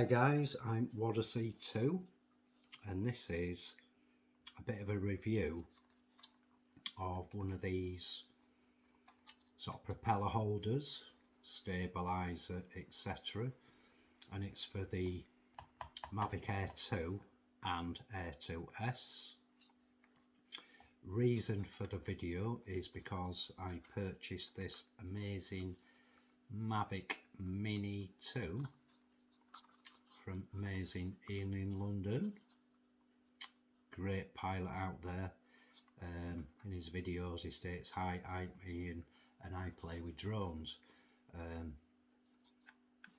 guys, I'm Odyssey2 and this is a bit of a review of one of these sort of propeller holders, stabilizer, etc. and it's for the Mavic Air 2 and Air 2S. Reason for the video is because I purchased this amazing Mavic Mini 2 from amazing Ian in London. Great pilot out there. In his videos he states, "Hi, I'm Ian and I play with drones."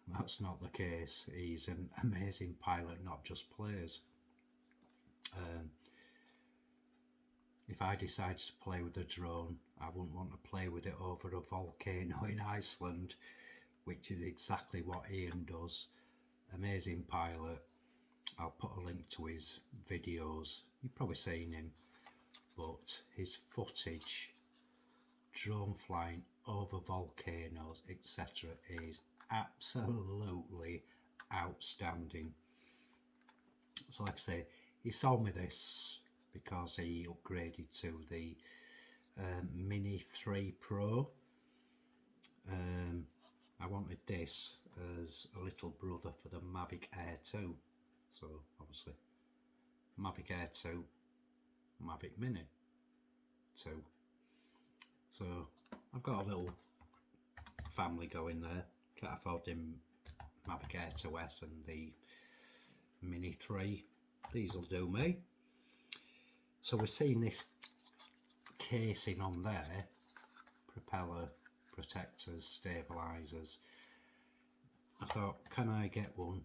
That's not the case. He's an amazing pilot, not just plays. If I decided to play with a drone, I wouldn't want to play with it over a volcano in Iceland, which is exactly what Ian does. Amazing pilot. I'll put a link to his videos. You've probably seen him, but his footage, drone flying over volcanoes, etc., is absolutely outstanding. So like I say, he sold me this because he upgraded to the Mini 3 Pro. I wanted this as a little brother for the Mavic Air 2. So obviously Mavic Air 2, Mavic Mini 2. So I've got a little family going there. Can't afford him Mavic Air 2S and the Mini 3. These will do me. So we're seeing this casing on there, propeller protectors, stabilizers. I thought, can I get one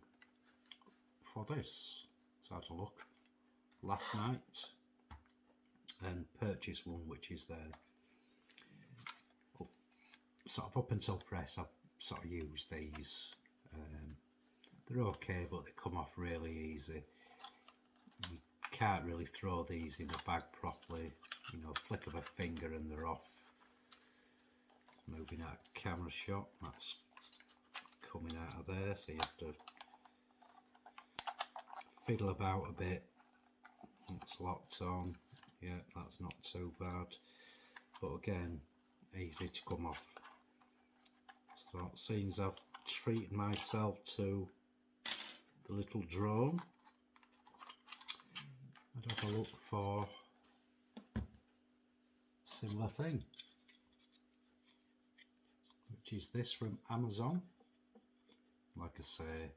for this? So I had a look last night and purchased one, which is there. Sort of up until press I've sort of used these. They're okay, but they come off really easy. You can't really throw these in a bag properly, you know, flick of a finger and they're off. Moving out of camera shot, that's coming out of there, so you have to fiddle about a bit. It's locked on. Yeah, that's not too bad, but again, easy to come off. So it seems I've treated myself to the little drone. I'd have a look for a similar thing, which is this from Amazon. Like I say,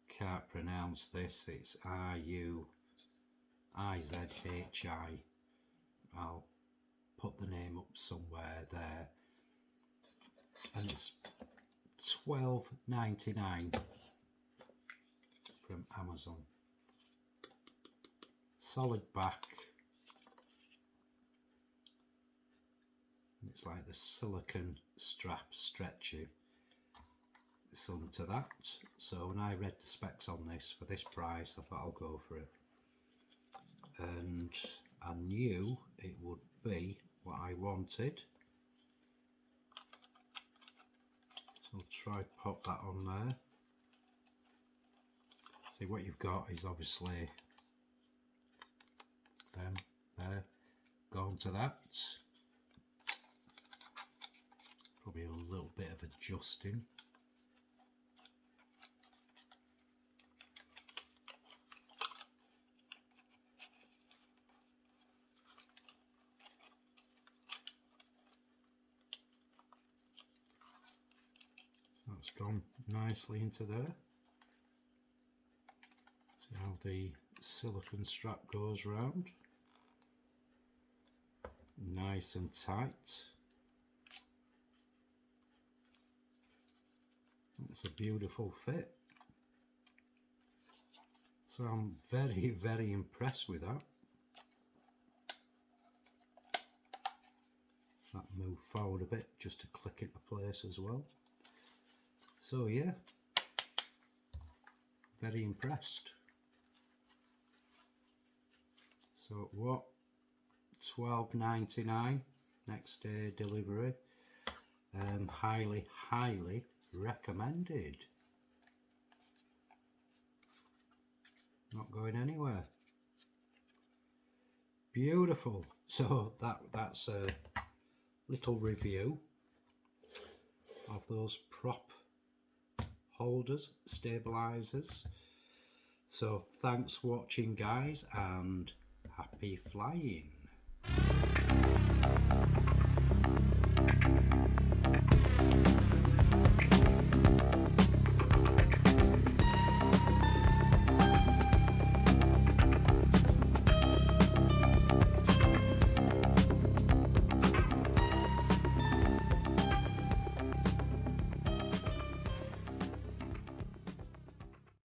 can't pronounce this. It's RUIZHI. I'll put the name up somewhere there, and it's $12.99 from Amazon. Solid back. It's like the silicone strap stretchy, similar to that. So when I read the specs on this for this price, I thought I'll go for it, and I knew it would be what I wanted. So I'll try pop that on there. See, what you've got is obviously them there, go on to that. Probably a little bit of adjusting. That's gone nicely into there. See how the silicone strap goes round. Nice and tight. It's a beautiful fit. So I'm very impressed with that. That move forward a bit just to click into place as well. So yeah, very impressed. So what, $12.99 next day delivery. Highly recommended. not going anywhere. Beautiful. So that's a little review of those prop holders, stabilizers. So thanks for watching, guys, and happy flying.